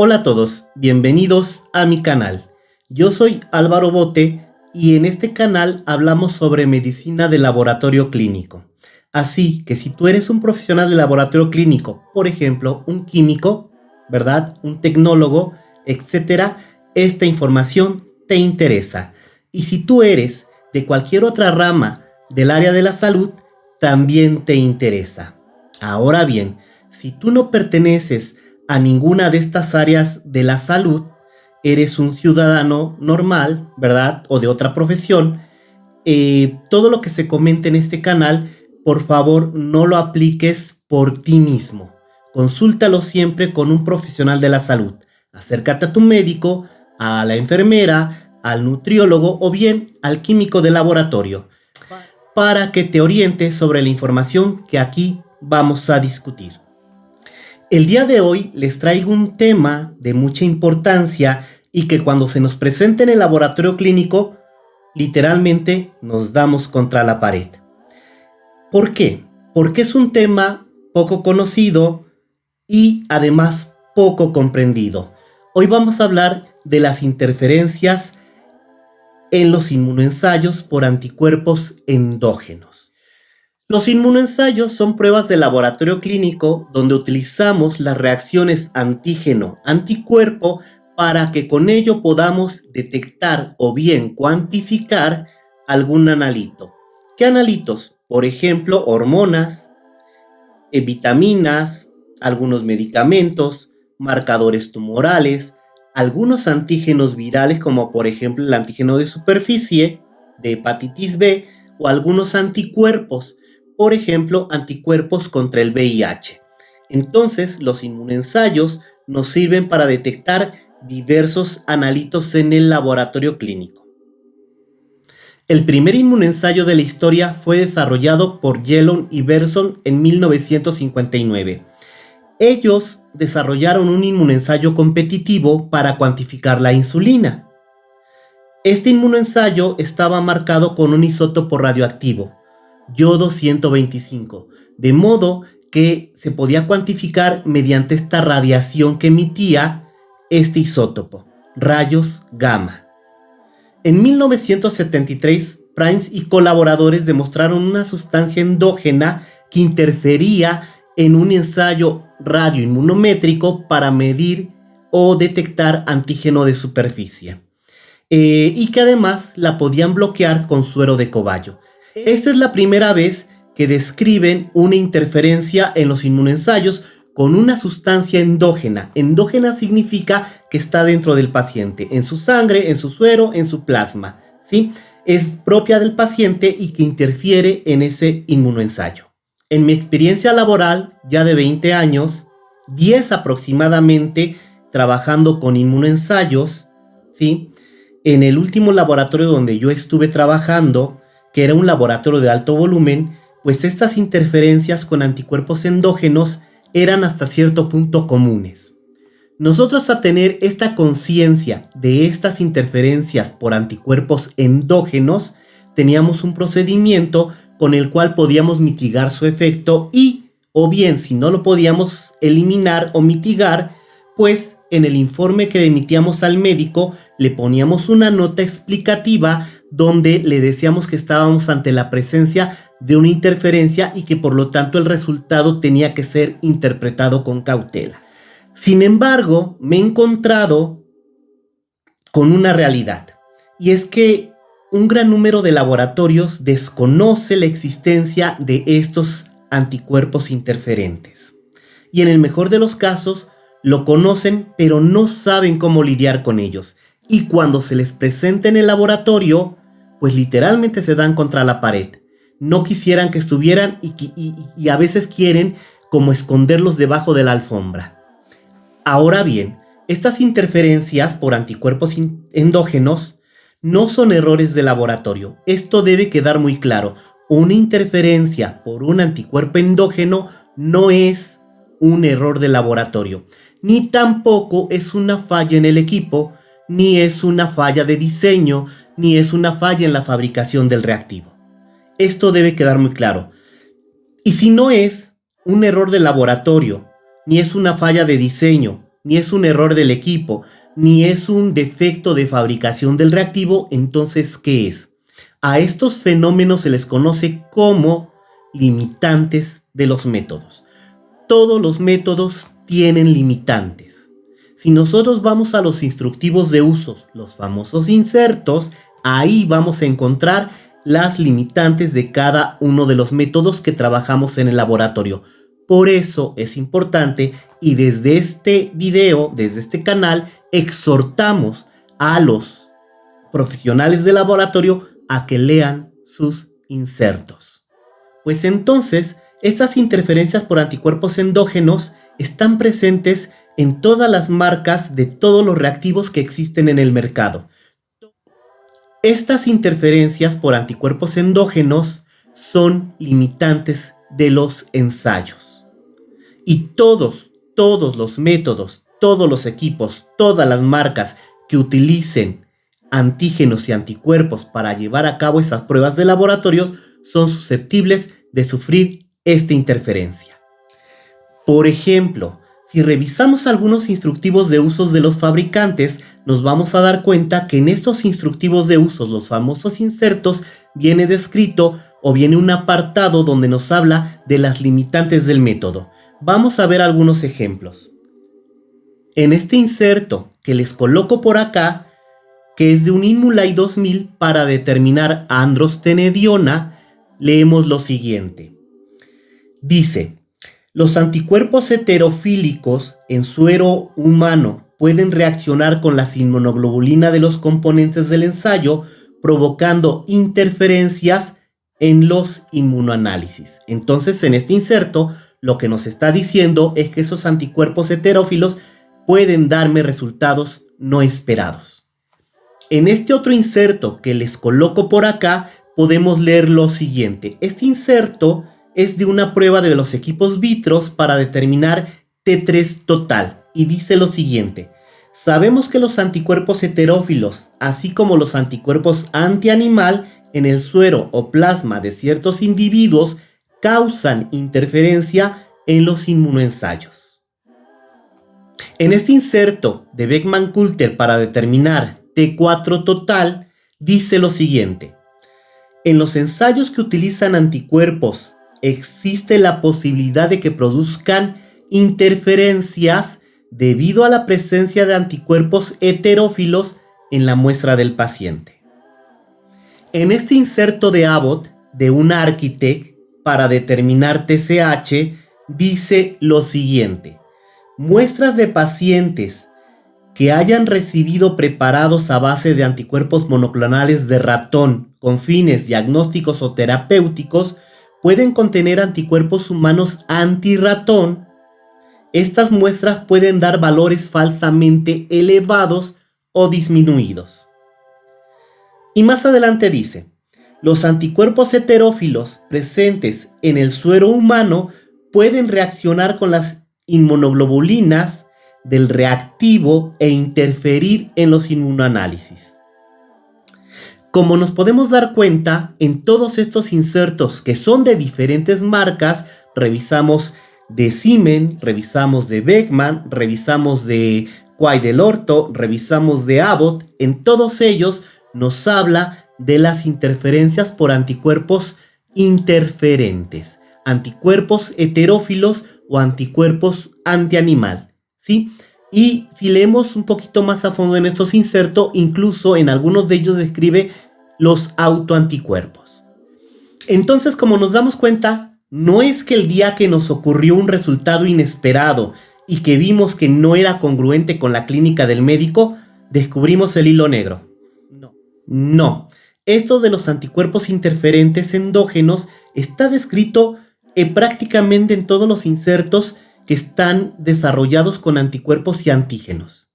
Hola a todos, bienvenidos a mi canal. Yo soy Álvaro Bote y en este canal hablamos sobre medicina de laboratorio clínico. Así que si tú eres un profesional de laboratorio clínico, por ejemplo, un químico, ¿verdad? Un tecnólogo, etcétera, esta información te interesa. Y si tú eres de cualquier otra rama del área de la salud, también te interesa. Ahora bien, si tú no perteneces a ninguna de estas áreas de la salud, eres un ciudadano normal, ¿verdad? O de otra profesión, todo lo que se comente en este canal, por favor, no lo apliques por ti mismo. Consúltalo siempre con un profesional de la salud. Acércate a tu médico, a la enfermera, al nutriólogo o bien al químico de laboratorio para que te oriente sobre la información que aquí vamos a discutir. El día de hoy les traigo un tema de mucha importancia y que cuando se nos presenta en el laboratorio clínico, literalmente nos damos contra la pared. ¿Por qué? Porque es un tema poco conocido y además poco comprendido. Hoy vamos a hablar de las interferencias en los inmunoensayos por anticuerpos endógenos. Los inmunoensayos son pruebas de laboratorio clínico donde utilizamos las reacciones antígeno-anticuerpo para que con ello podamos detectar o bien cuantificar algún analito. ¿Qué analitos? Por ejemplo, hormonas, vitaminas, algunos medicamentos, marcadores tumorales, algunos antígenos virales como por ejemplo el antígeno de superficie de hepatitis B o algunos anticuerpos, por ejemplo anticuerpos contra el VIH. Entonces los inmunoensayos nos sirven para detectar diversos analitos en el laboratorio clínico. El primer inmunoensayo de la historia fue desarrollado por Yellon y Berson en 1959. Ellos desarrollaron un inmunoensayo competitivo para cuantificar la insulina. Este inmunoensayo estaba marcado con un isótopo radioactivo, yodo 125, de modo que se podía cuantificar mediante esta radiación que emitía este isótopo, rayos gamma. En 1973, Prince y colaboradores demostraron una sustancia endógena que interfería en un ensayo radioinmunométrico para medir o detectar antígeno de superficie y que además la podían bloquear con suero de cobayo. Esta es la primera vez que describen una interferencia en los inmunoensayos con una sustancia endógena. Endógena significa que está dentro del paciente, en su sangre, en su suero, en su plasma, ¿sí? Es propia del paciente y que interfiere en ese inmunoensayo. En mi experiencia laboral, ya de 20 años, 10 aproximadamente trabajando con inmunoensayos, ¿sí? En el último laboratorio donde yo estuve trabajando, que era un laboratorio de alto volumen, pues estas interferencias con anticuerpos endógenos eran hasta cierto punto comunes. Nosotros al tener esta conciencia de estas interferencias por anticuerpos endógenos, teníamos un procedimiento con el cual podíamos mitigar su efecto y, o bien, si no lo podíamos eliminar o mitigar, pues en el informe que emitíamos al médico le poníamos una nota explicativa donde le decíamos que estábamos ante la presencia de una interferencia y que por lo tanto el resultado tenía que ser interpretado con cautela. Sin embargo, me he encontrado con una realidad, y es que un gran número de laboratorios desconoce la existencia de estos anticuerpos interferentes. Y en el mejor de los casos, lo conocen, pero no saben cómo lidiar con ellos. Y cuando se les presenta en el laboratorio, pues literalmente se dan contra la pared. No quisieran que estuvieran y a veces quieren como esconderlos debajo de la alfombra. Ahora bien, estas interferencias por anticuerpos endógenos no son errores de laboratorio. Esto debe quedar muy claro. Una interferencia por un anticuerpo endógeno no es un error de laboratorio, ni tampoco es una falla en el equipo, ni es una falla de diseño, ni es una falla en la fabricación del reactivo. Esto debe quedar muy claro. Y si no es un error de laboratorio, ni es una falla de diseño, ni es un error del equipo, ni es un defecto de fabricación del reactivo. Entonces, ¿qué es? A estos fenómenos se les conoce como limitantes de los métodos. Todos los métodos tienen limitantes. Si nosotros vamos a los instructivos de usos, los famosos insertos, ahí vamos a encontrar las limitantes de cada uno de los métodos que trabajamos en el laboratorio. Por eso es importante, y desde este video, desde este canal, exhortamos a los profesionales de laboratorio a que lean sus insertos. Pues entonces, estas interferencias por anticuerpos endógenos están presentes en todas las marcas de todos los reactivos que existen en el mercado. Estas interferencias por anticuerpos endógenos son limitantes de los ensayos. Y todos los métodos, todos los equipos, todas las marcas que utilicen antígenos y anticuerpos para llevar a cabo estas pruebas de laboratorio son susceptibles de sufrir esta interferencia. Por ejemplo, si revisamos algunos instructivos de usos de los fabricantes, nos vamos a dar cuenta que en estos instructivos de usos, los famosos insertos, viene descrito o viene un apartado donde nos habla de las limitantes del método. Vamos a ver algunos ejemplos. En este inserto que les coloco por acá, que es de un Inmulai 2000 para determinar androstenediona, leemos lo siguiente. Dice: los anticuerpos heterofílicos en suero humano pueden reaccionar con las inmunoglobulinas de los componentes del ensayo, provocando interferencias en los inmunoanálisis. Entonces, en este inserto, lo que nos está diciendo es que esos anticuerpos heterófilos pueden darme resultados no esperados. En este otro inserto que les coloco por acá, podemos leer lo siguiente. Este inserto es de una prueba de los equipos Vitros para determinar T3 total y dice lo siguiente: sabemos que los anticuerpos heterófilos, así como los anticuerpos antianimal en el suero o plasma de ciertos individuos, causan interferencia en los inmunoensayos. En este inserto de Beckman-Coulter para determinar T4 total, dice lo siguiente: en los ensayos que utilizan anticuerpos, existe la posibilidad de que produzcan interferencias debido a la presencia de anticuerpos heterófilos en la muestra del paciente. En este inserto de Abbott, de un Architect, para determinar TSH, dice lo siguiente: muestras de pacientes que hayan recibido preparados a base de anticuerpos monoclonales de ratón con fines diagnósticos o terapéuticos pueden contener anticuerpos humanos antirratón. Estas muestras pueden dar valores falsamente elevados o disminuidos. Y más adelante dice: los anticuerpos heterófilos presentes en el suero humano pueden reaccionar con las inmunoglobulinas del reactivo e interferir en los inmunoanálisis. Como nos podemos dar cuenta, en todos estos insertos que son de diferentes marcas, revisamos de Siemens, revisamos de Beckman, revisamos de Quaid-Delorto, revisamos de Abbott, en todos ellos nos habla de las interferencias por anticuerpos interferentes, anticuerpos heterófilos o anticuerpos antianimal, ¿sí? Y si leemos un poquito más a fondo en estos insertos, incluso en algunos de ellos describe los autoanticuerpos. Entonces, como nos damos cuenta, no es que el día que nos ocurrió un resultado inesperado y que vimos que no era congruente con la clínica del médico, descubrimos el hilo negro. No. Esto de los anticuerpos interferentes endógenos está descrito prácticamente en todos los insertos que están desarrollados con anticuerpos y antígenos.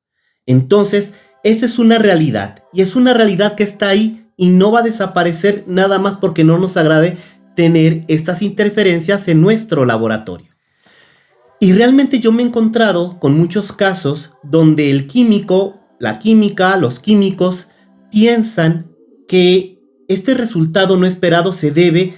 Entonces, esa es una realidad, y es una realidad que está ahí y no va a desaparecer nada más porque no nos agrade tener estas interferencias en nuestro laboratorio. Y realmente yo me he encontrado con muchos casos donde el químico, la química, los químicos piensan que este resultado no esperado se debe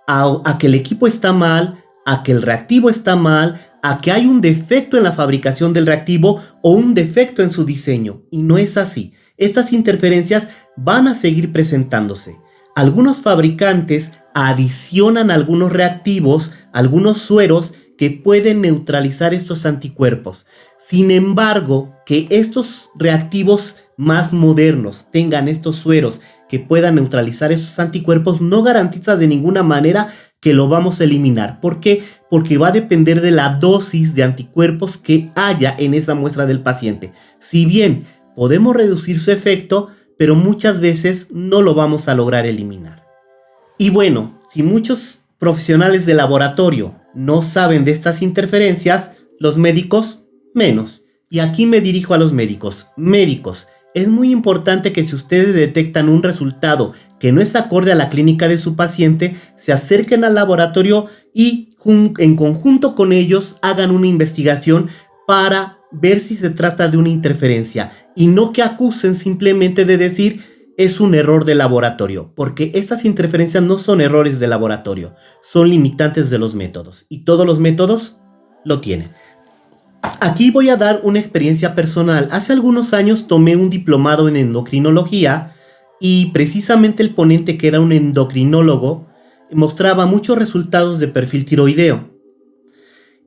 a que el equipo está mal, a que el reactivo está mal, a que hay un defecto en la fabricación del reactivo o un defecto en su diseño, y no es así. Estas interferencias van a seguir presentándose. Algunos fabricantes adicionan algunos reactivos, algunos sueros que pueden neutralizar estos anticuerpos. Sin embargo, que estos reactivos más modernos tengan estos sueros que puedan neutralizar estos anticuerpos no garantiza de ninguna manera que lo vamos a eliminar. ¿Por qué? Porque va a depender de la dosis de anticuerpos que haya en esa muestra del paciente. Si bien podemos reducir su efecto, pero muchas veces no lo vamos a lograr eliminar. Y bueno, si muchos profesionales de laboratorio no saben de estas interferencias, los médicos menos. Y aquí me dirijo a los médicos. Médicos, es muy importante que si ustedes detectan un resultado que no es acorde a la clínica de su paciente, se acerquen al laboratorio y en conjunto con ellos hagan una investigación para ver si se trata de una interferencia y no que acusen simplemente de decir es un error de laboratorio, porque estas interferencias no son errores de laboratorio, son limitantes de los métodos y todos los métodos lo tienen. Aquí voy a dar una experiencia personal. Hace algunos años tomé un diplomado en endocrinología y precisamente el ponente, que era un endocrinólogo, mostraba muchos resultados de perfil tiroideo.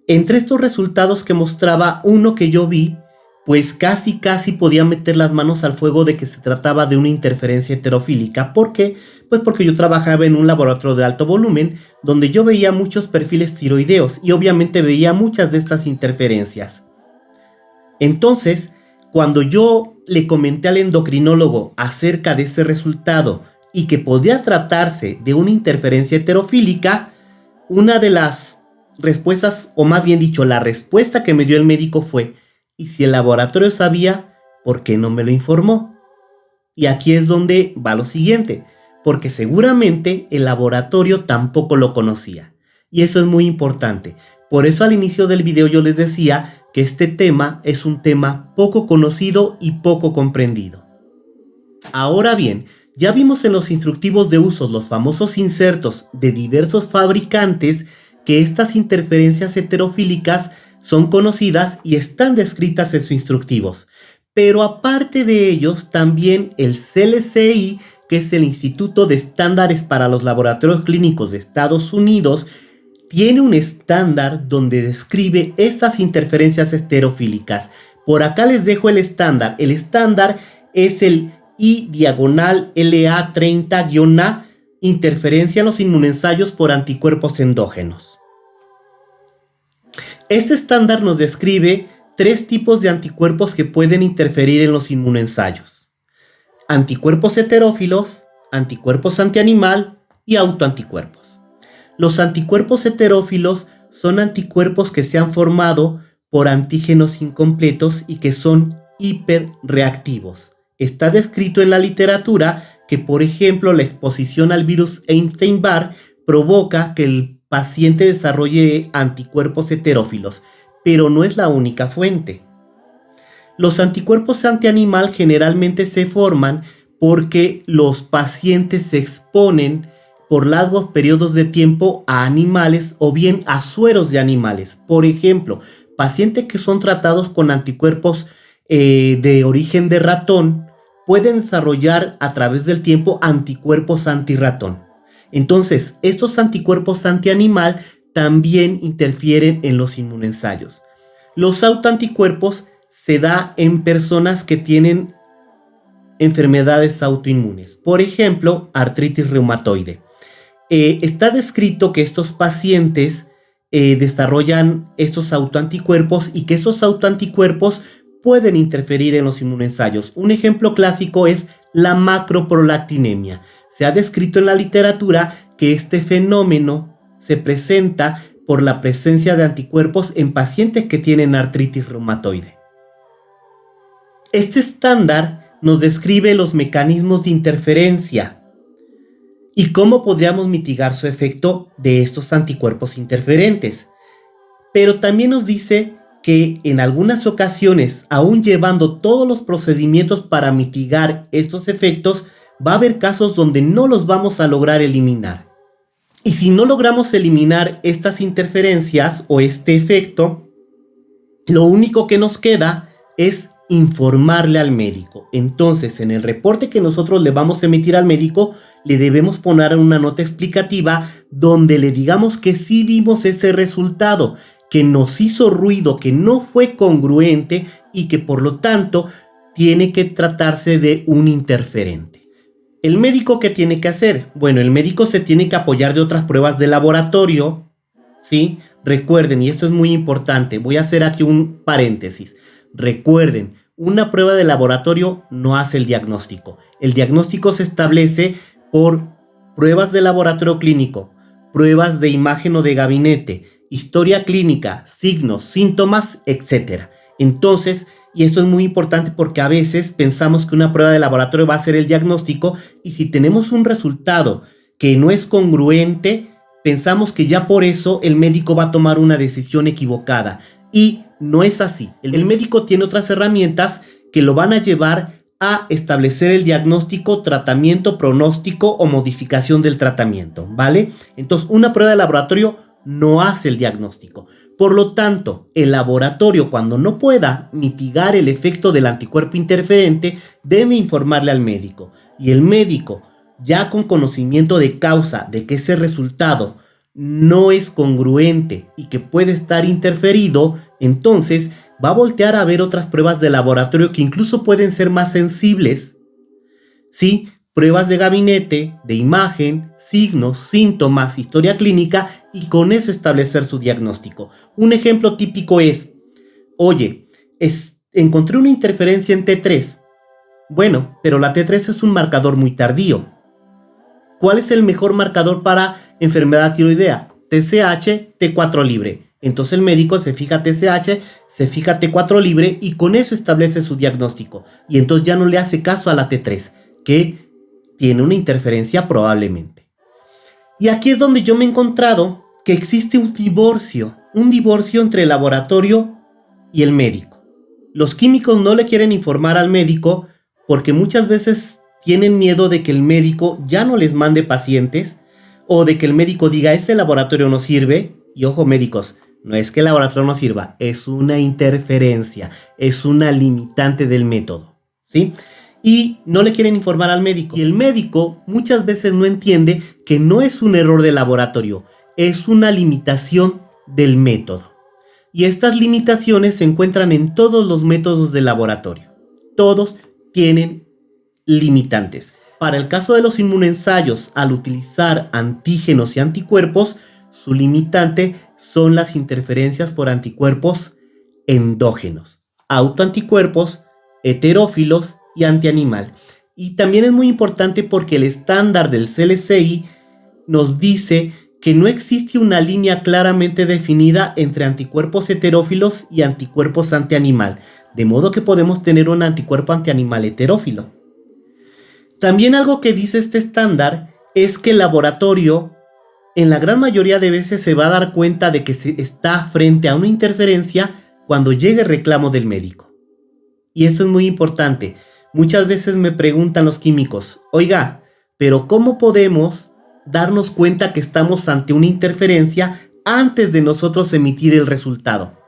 Entre estos resultados que mostraba, uno que yo vi, pues casi podía meter las manos al fuego de que se trataba de una interferencia heterofílica. ¿Por qué? Pues porque yo trabajaba en un laboratorio de alto volumen donde yo veía muchos perfiles tiroideos y obviamente veía muchas de estas interferencias. Entonces, cuando yo le comenté al endocrinólogo acerca de ese resultado y que podía tratarse de una interferencia heterofílica, una de las respuestas, o más bien dicho, la respuesta que me dio el médico fue: y si el laboratorio sabía, ¿por qué no me lo informó? Y aquí es donde va lo siguiente, porque seguramente el laboratorio tampoco lo conocía. Y eso es muy importante. Por eso al inicio del video yo les decía que este tema es un tema poco conocido y poco comprendido. Ahora bien, ya vimos en los instructivos de usos, los famosos insertos de diversos fabricantes, que estas interferencias heterofílicas son conocidas y están descritas en sus instructivos. Pero aparte de ellos, también el CLCI, que es el Instituto de Estándares para los Laboratorios Clínicos de Estados Unidos, tiene un estándar donde describe estas interferencias heterofílicas. Por acá les dejo el estándar. El estándar es el I/LA30-A, interferencia en los inmunensayos por anticuerpos endógenos. Este estándar nos describe 3 tipos de anticuerpos que pueden interferir en los inmunensayos: anticuerpos heterófilos, anticuerpos antianimal y autoanticuerpos. Los anticuerpos heterófilos son anticuerpos que se han formado por antígenos incompletos y que son hiperreactivos. Está descrito en la literatura que, por ejemplo, la exposición al virus Epstein-Barr provoca que el paciente desarrolle anticuerpos heterófilos, pero no es la única fuente. Los anticuerpos antianimal generalmente se forman porque los pacientes se exponen por largos periodos de tiempo a animales o bien a sueros de animales. Por ejemplo, pacientes que son tratados con anticuerpos de origen de ratón pueden desarrollar a través del tiempo anticuerpos antirratón. Entonces, estos anticuerpos antianimal también interfieren en los inmunensayos. Los autoanticuerpos se da en personas que tienen enfermedades autoinmunes, por ejemplo, artritis reumatoide. Está descrito que estos pacientes desarrollan estos autoanticuerpos y que esos autoanticuerpos pueden interferir en los inmunensayos. Un ejemplo clásico es la macroprolactinemia. Se ha descrito en la literatura que este fenómeno se presenta por la presencia de anticuerpos en pacientes que tienen artritis reumatoide. Este estándar nos describe los mecanismos de interferencia y cómo podríamos mitigar su efecto de estos anticuerpos interferentes. Pero también nos dice que en algunas ocasiones, aún llevando todos los procedimientos para mitigar estos efectos, va a haber casos donde no los vamos a lograr eliminar. Y si no logramos eliminar estas interferencias o este efecto, lo único que nos queda es informarle al médico. Entonces, en el reporte que nosotros le vamos a emitir al médico, le debemos poner una nota explicativa donde le digamos que sí vimos ese resultado, que nos hizo ruido, que no fue congruente y que por lo tanto tiene que tratarse de un interferente. ¿El médico qué tiene que hacer? Bueno, el médico se tiene que apoyar de otras pruebas de laboratorio, ¿sí? Recuerden, y esto es muy importante, voy a hacer aquí un paréntesis. Recuerden, una prueba de laboratorio no hace el diagnóstico. El diagnóstico se establece por pruebas de laboratorio clínico, pruebas de imagen o de gabinete, historia clínica, signos, síntomas, etc. Entonces, y esto es muy importante porque a veces pensamos que una prueba de laboratorio va a ser el diagnóstico y si tenemos un resultado que no es congruente, pensamos que ya por eso el médico va a tomar una decisión equivocada. Y no es así. El médico tiene otras herramientas que lo van a llevar a establecer el diagnóstico, tratamiento, pronóstico o modificación del tratamiento, ¿vale? Entonces, una prueba de laboratorio no hace el diagnóstico. Por lo tanto, el laboratorio, cuando no pueda mitigar el efecto del anticuerpo interferente, debe informarle al médico. Y el médico, ya con conocimiento de causa de que ese resultado no es congruente y que puede estar interferido, entonces va a voltear a ver otras pruebas de laboratorio que incluso pueden ser más sensibles, ¿sí? Pruebas de gabinete, de imagen, signos, síntomas, historia clínica y con eso establecer su diagnóstico. Un ejemplo típico es, oye, encontré una interferencia en T3. Bueno, pero la T3 es un marcador muy tardío. ¿Cuál es el mejor marcador para enfermedad tiroidea? TSH, T4 libre. Entonces el médico se fija TSH, se fija T4 libre y con eso establece su diagnóstico. Y entonces ya no le hace caso a la T3, que tiene una interferencia probablemente. Y aquí es donde yo me he encontrado que existe un divorcio entre el laboratorio y el médico. Los químicos no le quieren informar al médico porque muchas veces tienen miedo de que el médico ya no les mande pacientes o de que el médico diga, este laboratorio no sirve. Y ojo médicos, no es que el laboratorio no sirva, es una interferencia, es una limitante del método, ¿sí? Y no le quieren informar al médico. Y el médico muchas veces no entiende que no es un error del laboratorio, es una limitación del método. Y estas limitaciones se encuentran en todos los métodos de laboratorio. Todos tienen limitantes. Para el caso de los inmunoensayos, al utilizar antígenos y anticuerpos, su limitante son las interferencias por anticuerpos endógenos, autoanticuerpos, heterófilos y antianimal. Y también es muy importante porque el estándar del CLCI nos dice que no existe una línea claramente definida entre anticuerpos heterófilos y anticuerpos antianimal, de modo que podemos tener un anticuerpo antianimal heterófilo. También algo que dice este estándar es que el laboratorio en la gran mayoría de veces se va a dar cuenta de que se está frente a una interferencia cuando llegue el reclamo del médico. Y esto es muy importante. Muchas veces me preguntan los químicos, oiga, pero ¿cómo podemos darnos cuenta que estamos ante una interferencia antes de nosotros emitir el resultado?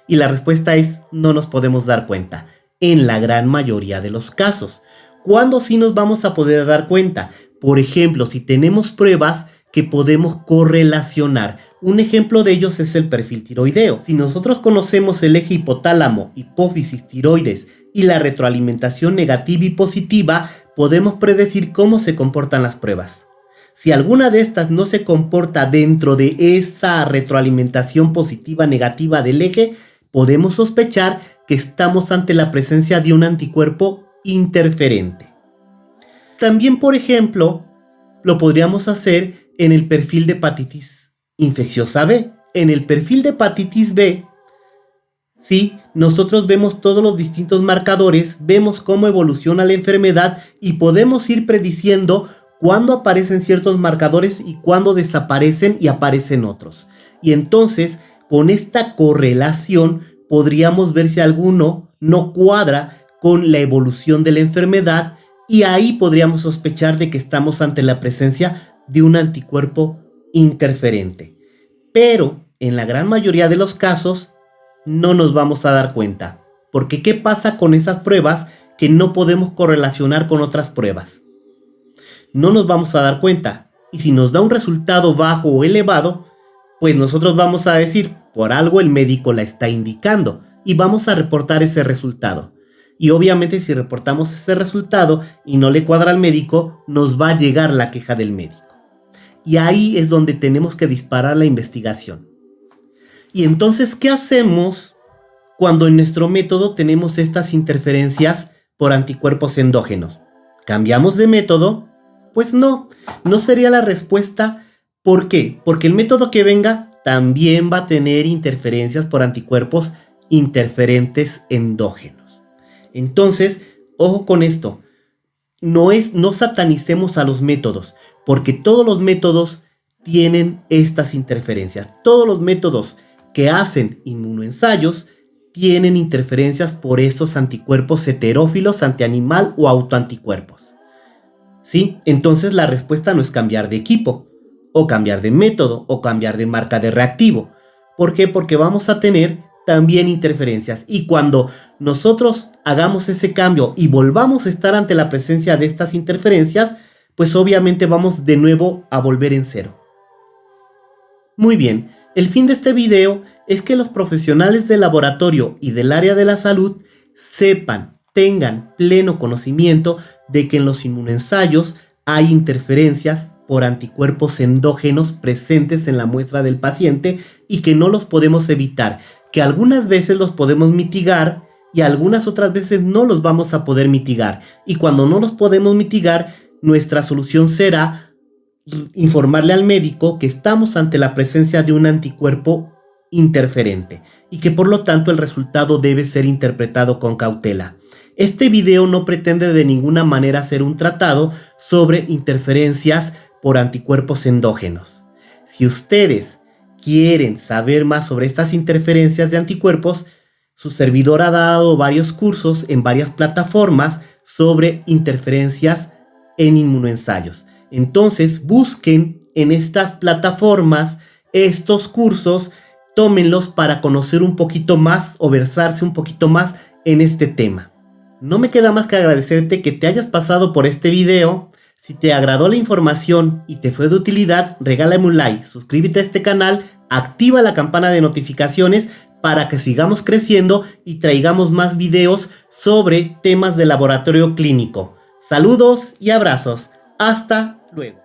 Y la respuesta es, no nos podemos dar cuenta, en la gran mayoría de los casos. ¿Cuándo sí nos vamos a poder dar cuenta? Por ejemplo, si tenemos pruebas que podemos correlacionar. Un ejemplo de ellos es el perfil tiroideo. Si nosotros conocemos el eje hipotálamo, hipófisis, tiroides y la retroalimentación negativa y positiva, podemos predecir cómo se comportan las pruebas. Si alguna de estas no se comporta dentro de esa retroalimentación positiva negativa del eje, podemos sospechar que estamos ante la presencia de un anticuerpo interferente. También, por ejemplo, lo podríamos hacer en el perfil de hepatitis infecciosa B. En el perfil de hepatitis B, sí, nosotros vemos todos los distintos marcadores, vemos cómo evoluciona la enfermedad y podemos ir prediciendo cuándo aparecen ciertos marcadores y cuándo desaparecen y aparecen otros. Y entonces, con esta correlación, podríamos ver si alguno no cuadra con la evolución de la enfermedad y ahí podríamos sospechar de que estamos ante la presencia de un anticuerpo interferente. Pero en la gran mayoría de los casos no nos vamos a dar cuenta. Porque ¿qué pasa con esas pruebas que no podemos correlacionar con otras pruebas? No nos vamos a dar cuenta. Y si nos da un resultado bajo o elevado, pues nosotros vamos a decir, por algo el médico la está indicando, y vamos a reportar ese resultado. Y obviamente si reportamos ese resultado y no le cuadra al médico, nos va a llegar la queja del médico. Y ahí es donde tenemos que disparar la investigación. Y entonces, ¿qué hacemos cuando en nuestro método tenemos estas interferencias por anticuerpos endógenos? ¿Cambiamos de método? Pues no sería la respuesta. ¿Por qué? Porque el método que venga también va a tener interferencias por anticuerpos interferentes endógenos. Entonces, ojo con esto. No satanicemos a los métodos, porque todos los métodos tienen estas interferencias. Todos los métodos que hacen inmunoensayos tienen interferencias por estos anticuerpos heterófilos, antianimal o autoanticuerpos. ¿Sí? Entonces la respuesta no es cambiar de equipo, o cambiar de método, o cambiar de marca de reactivo. ¿Por qué? Porque vamos a tener también interferencias. Y cuando nosotros hagamos ese cambio y volvamos a estar ante la presencia de estas interferencias, pues obviamente vamos de nuevo a volver en cero. Muy bien, el fin de este video es que los profesionales del laboratorio y del área de la salud tengan pleno conocimiento de que en los inmunoensayos hay interferencias por anticuerpos endógenos presentes en la muestra del paciente y que no los podemos evitar, que algunas veces los podemos mitigar y algunas otras veces no los vamos a poder mitigar. Y cuando no los podemos mitigar, nuestra solución será informarle al médico que estamos ante la presencia de un anticuerpo interferente y que por lo tanto el resultado debe ser interpretado con cautela. Este video no pretende de ninguna manera ser un tratado sobre interferencias por anticuerpos endógenos. Si ustedes quieren saber más sobre estas interferencias de anticuerpos, su servidor ha dado varios cursos en varias plataformas sobre interferencias en inmunoensayos. Entonces busquen en estas plataformas estos cursos, tómenlos para conocer un poquito más o versarse un poquito más en este tema. No me queda más que agradecerte que te hayas pasado por este video. Si te agradó la información y te fue de utilidad, regálame un like, suscríbete a este canal, activa la campana de notificaciones para que sigamos creciendo y traigamos más videos sobre temas de laboratorio clínico. Saludos y abrazos. Hasta luego.